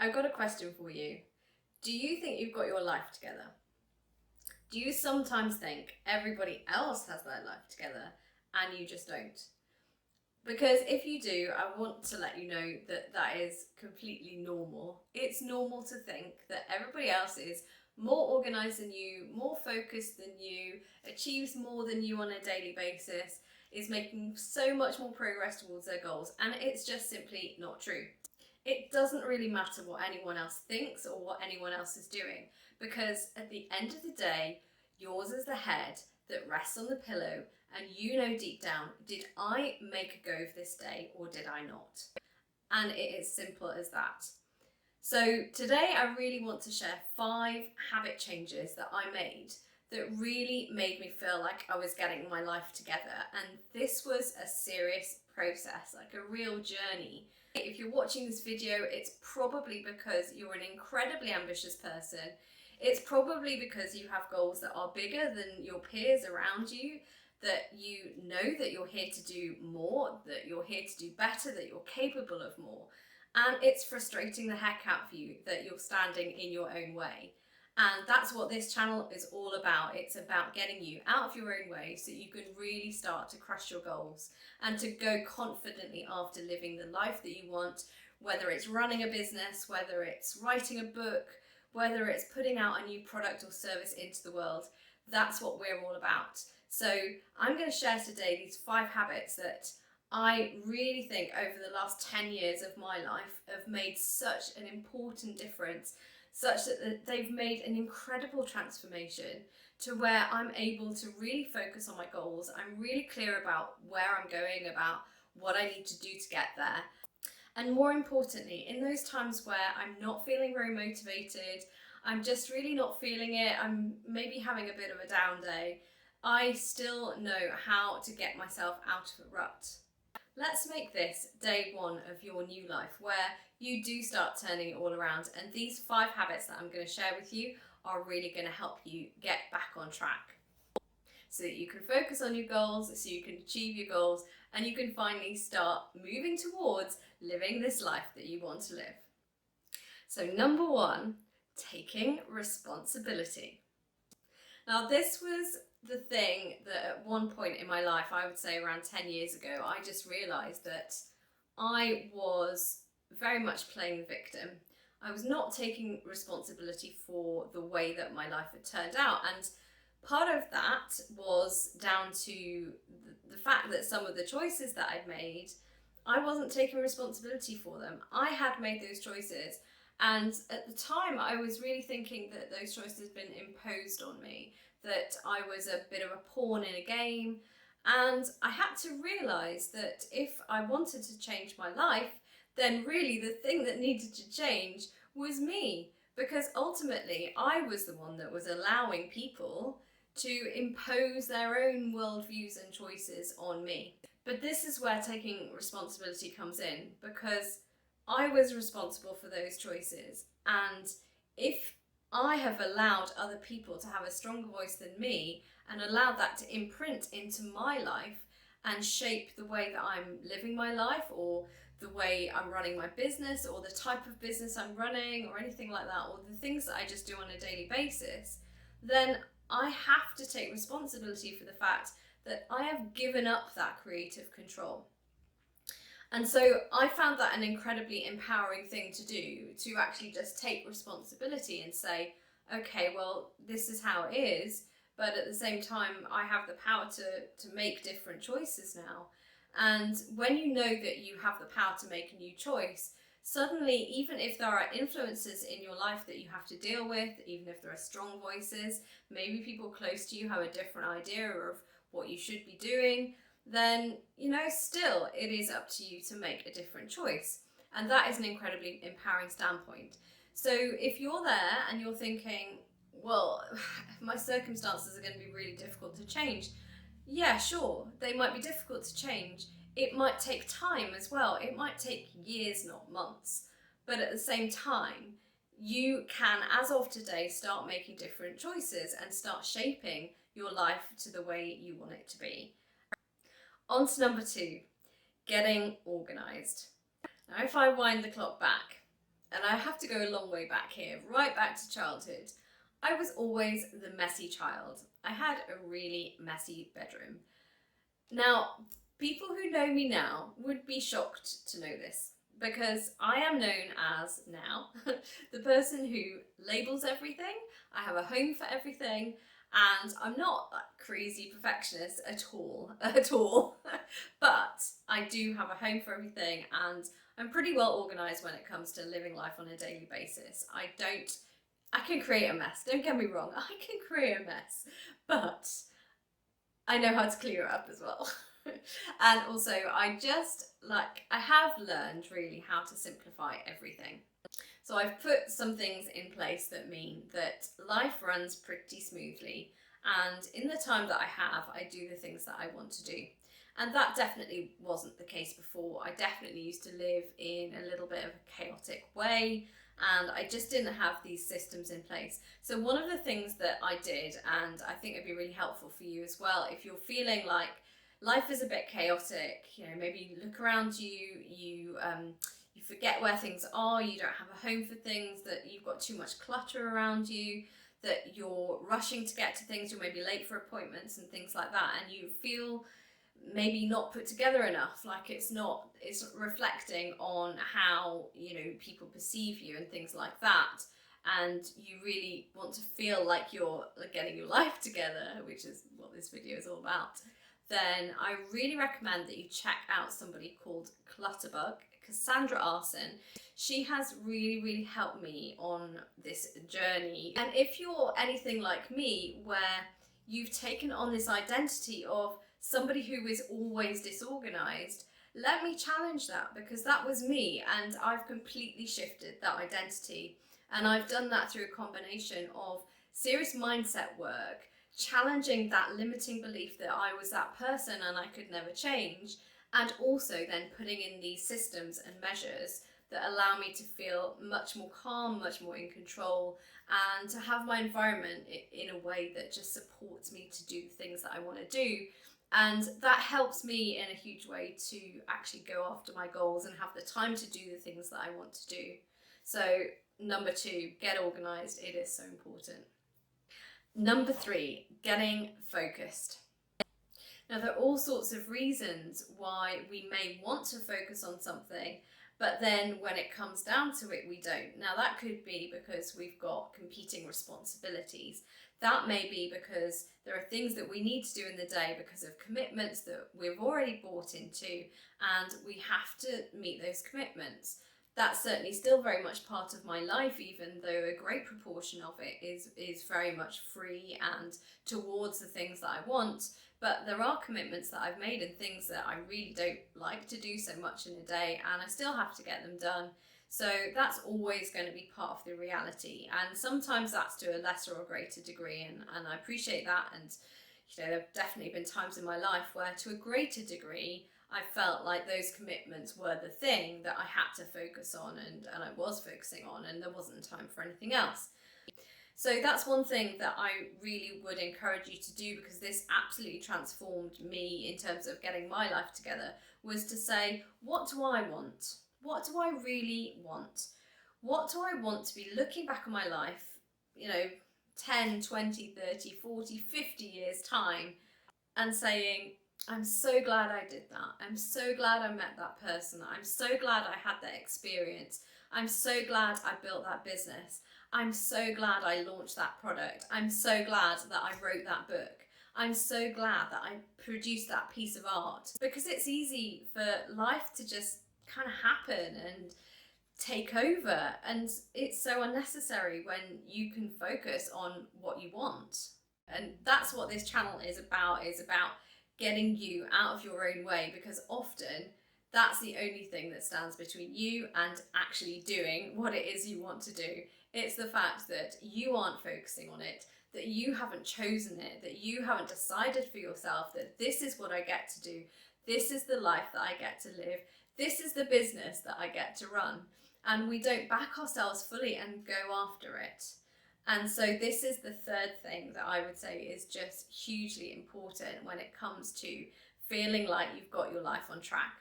I've got a question for you. Do you think you've got your life together? Do you sometimes think everybody else has their life together and you just don't? Because if you do, I want to let you know that that is completely normal. It's normal to think that everybody else is more organised than you, more focused than you, achieves more than you on a daily basis, is making so much more progress towards their goals, and it's just simply not true. It doesn't really matter what anyone else thinks or what anyone else is doing, because at the end of the day, yours is the head that rests on the pillow, and you know deep down, did I make a go of this day or did I not? And it is simple as that. So today I really want to share 5 habit changes that I made that really made me feel like I was getting my life together. And this was a serious process, like a real journey. If you're watching this video, it's probably because you're an incredibly ambitious person. It's probably because you have goals that are bigger than your peers around you, that you know that you're here to do more, that you're here to do better, that you're capable of more. And it's frustrating the heck out of you that you're standing in your own way. And that's what this channel is all about. It's about getting you out of your own way so you can really start to crush your goals and to go confidently after living the life that you want, whether it's running a business, whether it's writing a book, whether it's putting out a new product or service into the world. That's what we're all about. So I'm going to share today these 5 habits that I really think over the last 10 years of my life have made such an important difference, such that they've made an incredible transformation to where I'm able to really focus on my goals. I'm really clear about where I'm going, about what I need to do to get there. And more importantly, in those times where I'm not feeling very motivated, I'm just really not feeling it, I'm maybe having a bit of a down day, I still know how to get myself out of a rut. Let's make this day 1 of your new life where you do start turning it all around, and these 5 habits that I'm going to share with you are really going to help you get back on track so that you can focus on your goals, so you can achieve your goals, and you can finally start moving towards living this life that you want to live. So number 1, taking responsibility. Now this was the thing that at one point in my life, I would say around 10 years ago, I just realised that I was very much playing the victim. I was not taking responsibility for the way that my life had turned out, and part of that was down to the fact that some of the choices that I'd made, I wasn't taking responsibility for them. I had made those choices, and at the time I was really thinking that those choices had been imposed on me, that I was a bit of a pawn in a game, and I had to realise that if I wanted to change my life, then really the thing that needed to change was me, because ultimately I was the one that was allowing people to impose their own worldviews and choices on me. But this is where taking responsibility comes in, because I was responsible for those choices, and if I have allowed other people to have a stronger voice than me and allowed that to imprint into my life and shape the way that I'm living my life, or the way I'm running my business, or the type of business I'm running, or anything like that, or the things that I just do on a daily basis, then I have to take responsibility for the fact that I have given up that creative control. And so I found that an incredibly empowering thing to do, to actually just take responsibility and say, okay, well, this is how it is, but at the same time, I have the power to make different choices now. And when you know that you have the power to make a new choice, suddenly, even if there are influences in your life that you have to deal with, even if there are strong voices, maybe people close to you have a different idea of what you should be doing, then, still it is up to you to make a different choice. And that is an incredibly empowering standpoint. So if you're there and you're thinking, well, my circumstances are going to be really difficult to change. Yeah, sure, they might be difficult to change. It might take time as well. It might take years, not months. But at the same time, you can, as of today, start making different choices and start shaping your life to the way you want it to be. On to number 2, getting organised. Now if I wind the clock back and I have to go a long way back here, right back to childhood. I was always the messy child. I had a really messy bedroom. Now, people who know me now would be shocked to know this, because I am known as, now, the person who labels everything. I have a home for everything, and I'm not a crazy perfectionist at all, but I do have a home for everything, and I'm pretty well organised when it comes to living life on a daily basis. I can create a mess, don't get me wrong, I can create a mess, but I know how to clear it up as well. And also I have learned really how to simplify everything. So I've put some things in place that mean that life runs pretty smoothly, and in the time that I have, I do the things that I want to do. And that definitely wasn't the case before. I definitely used to live in a little bit of a chaotic way, and I just didn't have these systems in place. So one of the things that I did, and I think it'd be really helpful for you as well, if you're feeling like life is a bit chaotic, you know, maybe you look around you forget where things are, you don't have a home for things, that you've got too much clutter around you, that you're rushing to get to things, you're maybe late for appointments and things like that, and you feel maybe not put together enough, like it's reflecting on how, you know, people perceive you and things like that, and you really want to feel like you're getting your life together, which is what this video is all about, then I really recommend that you check out somebody called Clutterbug, Cassandra Arson. She has really helped me on this journey. And if you're anything like me, where you've taken on this identity of somebody who is always disorganized, let me challenge that, because that was me, and I've completely shifted that identity. And I've done that through a combination of serious mindset work, challenging that limiting belief that I was that person and I could never change, and also then putting in these systems and measures that allow me to feel much more calm, much more in control, and to have my environment in a way that just supports me to do the things that I want to do. And that helps me in a huge way to actually go after my goals and have the time to do the things that I want to do. So number 2, get organised. It is so important. Number 3, getting focused. Now, there are all sorts of reasons why we may want to focus on something, but then when it comes down to it, we don't. Now, that could be because we've got competing responsibilities. That may be because there are things that we need to do in the day because of commitments that we've already bought into, and we have to meet those commitments. That's certainly still very much part of my life, even though a great proportion of it is very much free and towards the things that I want. But there are commitments that I've made and things that I really don't like to do so much in a day, and I still have to get them done. So that's always going to be part of the reality, and sometimes that's to a lesser or greater degree, and I appreciate that. And you know, there have definitely been times in my life where to a greater degree I felt like those commitments were the thing that I had to focus on, and I was focusing on, and there wasn't time for anything else. So that's one thing that I really would encourage you to do, because this absolutely transformed me in terms of getting my life together, was to say, what do I want? What do I really want? What do I want to be looking back on my life, you know, 10, 20, 30, 40, 50 years time, and saying, I'm so glad I did that. I'm so glad I met that person. I'm so glad I had that experience. I'm so glad I built that business. I'm so glad I launched that product. I'm so glad that I wrote that book. I'm so glad that I produced that piece of art. Because it's easy for life to just kind of happen and take over, and it's so unnecessary when you can focus on what you want. And that's what this channel is about getting you out of your own way, because often that's the only thing that stands between you and actually doing what it is you want to do. It's the fact that you aren't focusing on it, that you haven't chosen it, that you haven't decided for yourself that this is what I get to do, this is the life that I get to live, this is the business that I get to run. And we don't back ourselves fully and go after it. And so this is the third thing that I would say is just hugely important when it comes to feeling like you've got your life on track.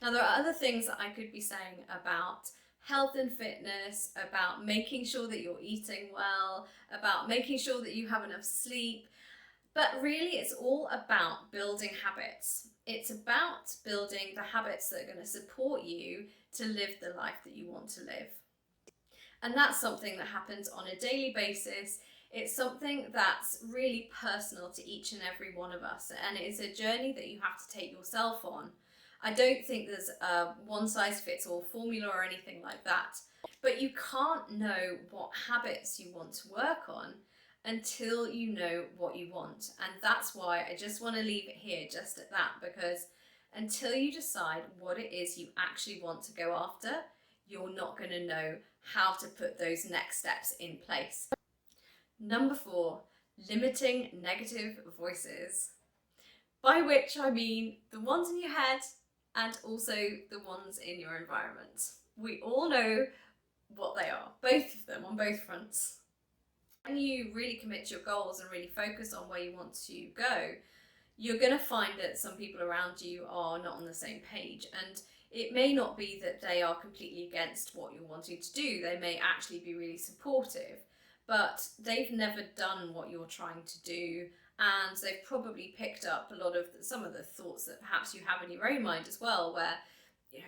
Now, there are other things that I could be saying about health and fitness, about making sure that you're eating well, about making sure that you have enough sleep. But really, it's all about building habits. It's about building the habits that are going to support you to live the life that you want to live. And that's something that happens on a daily basis. It's something that's really personal to each and every one of us, and it's a journey that you have to take yourself on. I don't think there's a one size fits all formula or anything like that, but you can't know what habits you want to work on until you know what you want. And that's why I just want to leave it here just at that, because until you decide what it is you actually want to go after, you're not going to know how to put those next steps in place. Number 4, limiting negative voices. By which I mean the ones in your head and also the ones in your environment. We all know what they are, both of them, on both fronts. When you really commit to your goals and really focus on where you want to go, you're going to find that some people around you are not on the same page, and it may not be that they are completely against what you're wanting to do. They may actually be really supportive, but they've never done what you're trying to do, and they've probably picked up a lot of some of the thoughts that perhaps you have in your own mind as well, where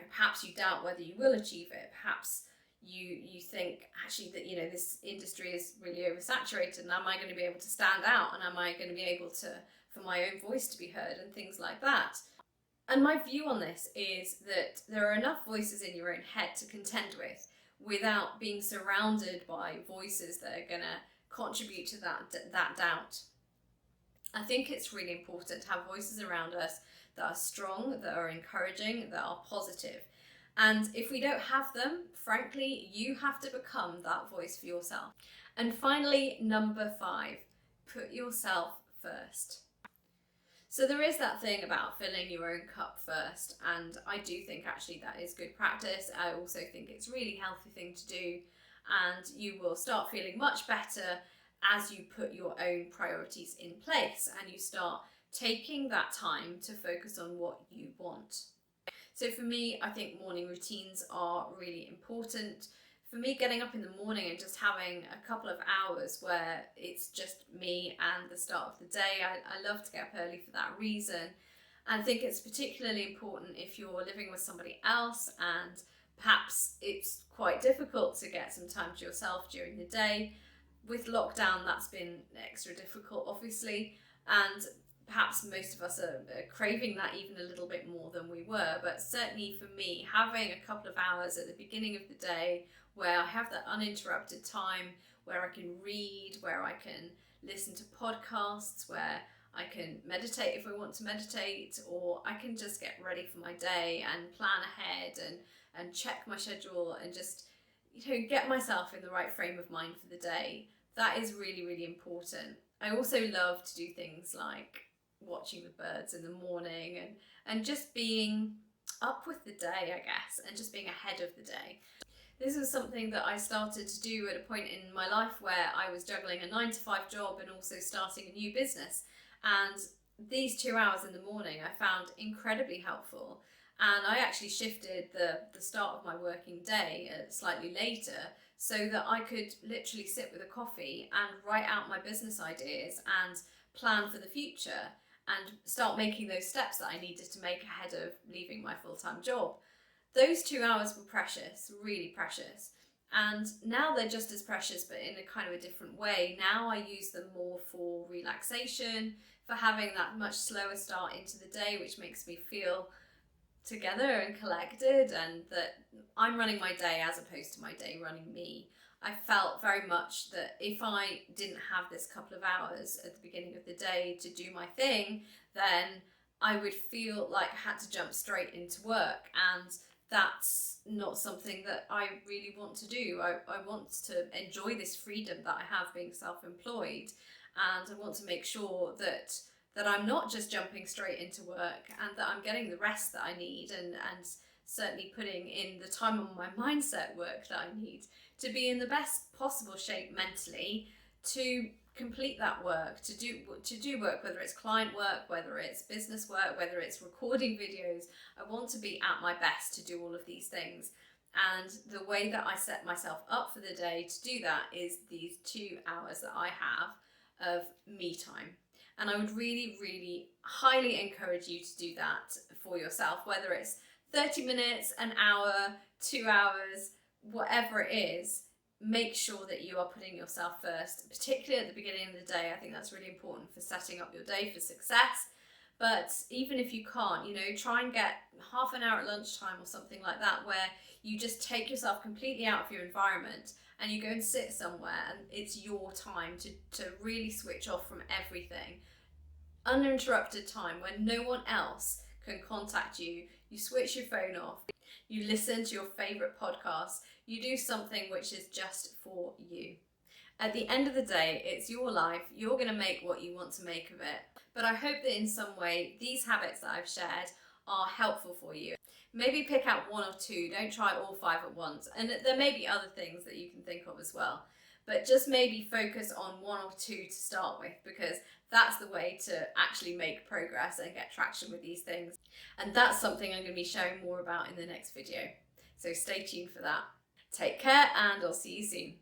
perhaps you doubt whether you will achieve it. Perhaps you think actually that this industry is really oversaturated, and am I going to be able to stand out, and am I going to be able to for my own voice to be heard, and things like that. And my view on this is that there are enough voices in your own head to contend with without being surrounded by voices that are going to contribute to that doubt. I think it's really important to have voices around us that are strong, that are encouraging, that are positive. And if we don't have them, frankly, you have to become that voice for yourself. And finally, number 5, put yourself first. So there is that thing about filling your own cup first, and I do think actually that is good practice. I also think it's a really healthy thing to do, and you will start feeling much better as you put your own priorities in place and you start taking that time to focus on what you want. So for me, I think morning routines are really important. For me, getting up in the morning and just having a couple of hours where it's just me and the start of the day, I love to get up early for that reason. And I think it's particularly important if you're living with somebody else and perhaps it's quite difficult to get some time to yourself during the day. With lockdown, that's been extra difficult, obviously, and perhaps most of us are craving that even a little bit more than we were. But certainly for me, having a couple of hours at the beginning of the day where I have that uninterrupted time, where I can read, where I can listen to podcasts, where I can meditate if I want to meditate, or I can just get ready for my day and plan ahead and check my schedule and just get myself in the right frame of mind for the day. That is really, really important. I also love to do things like watching the birds in the morning and just being up with the day, I guess, and just being ahead of the day. This was something that I started to do at a point in my life where I was juggling a 9-to-5 job and also starting a new business. And these 2 hours in the morning I found incredibly helpful. And I actually shifted the start of my working day slightly later so that I could literally sit with a coffee and write out my business ideas and plan for the future and start making those steps that I needed to make ahead of leaving my full-time job. Those 2 hours were precious, really precious. And now they're just as precious, but in a kind of a different way. Now I use them more for relaxation, for having that much slower start into the day, which makes me feel together and collected, and that I'm running my day as opposed to my day running me. I felt very much that if I didn't have this couple of hours at the beginning of the day to do my thing, then I would feel like I had to jump straight into work, and that's not something that I really want to do. I want to enjoy this freedom that I have being self-employed, and I want to make sure that I'm not just jumping straight into work, and that I'm getting the rest that I need, and certainly putting in the time on my mindset work that I need to be in the best possible shape mentally to complete that work, to do work, whether it's client work, whether it's business work, whether it's recording videos. I want to be at my best to do all of these things. And the way that I set myself up for the day to do that is these 2 hours that I have of me time. And I would really, really highly encourage you to do that for yourself, whether it's 30 minutes, an hour, 2 hours, whatever it is. Make sure that you are putting yourself first, particularly at the beginning of the day. I think that's really important for setting up your day for success. But even if you can't, try and get half an hour at lunchtime or something like that, where you just take yourself completely out of your environment and you go and sit somewhere and it's your time to really switch off from everything. Uninterrupted time when no one else can contact you. You switch your phone off. You listen to your favourite podcast. You do something which is just for you. At the end of the day, it's your life. You're going to make what you want to make of it. But I hope that in some way, these habits that I've shared are helpful for you. Maybe pick out 1 or 2. Don't try all 5 at once. And there may be other things that you can think of as well. But just maybe focus on 1 or 2 to start with, because that's the way to actually make progress and get traction with these things. And that's something I'm going to be sharing more about in the next video. So stay tuned for that. Take care, and I'll see you soon.